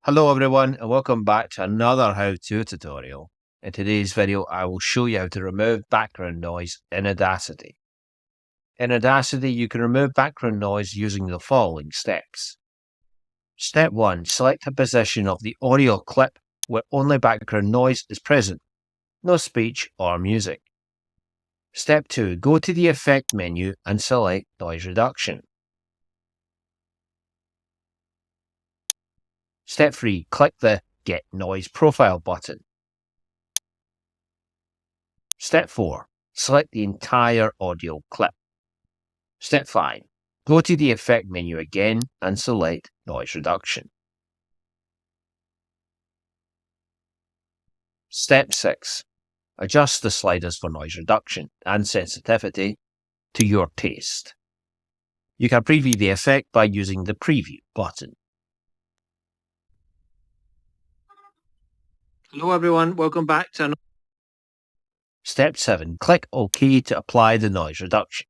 Hello everyone and welcome back to another how-to tutorial. In today's video I will show you how to remove background noise in Audacity. In Audacity you can remove background noise using the following steps. Step 1. Select a position of the audio clip where only background noise is present, no speech or music. Step 2. Go to the Effect menu and select Noise Reduction. Step 3. Click the Get Noise Profile button. Step 4. Select the entire audio clip. Step 5. Go to the Effect menu again and select Noise Reduction. Step 6. Adjust the sliders for noise reduction and sensitivity to your taste. You can preview the effect by using the Preview button. Hello everyone, welcome back to another. Step 7. Click OK to apply the noise reduction.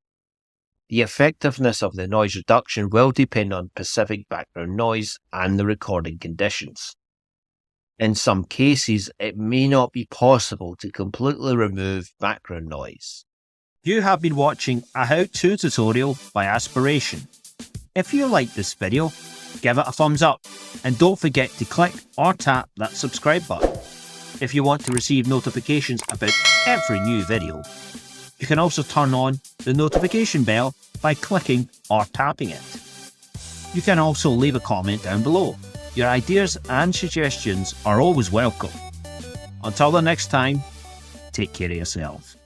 The effectiveness of the noise reduction will depend on specific background noise and the recording conditions. In some cases, it may not be possible to completely remove background noise. You have been watching a how-to tutorial by Aspiration. If you like this video, give it a thumbs up and don't forget to click or tap that subscribe button. If you want to receive notifications about every new video, you can also turn on the notification bell by clicking or tapping it. You can also leave a comment down below. Your ideas and suggestions are always welcome. Until the next time, take care of yourself.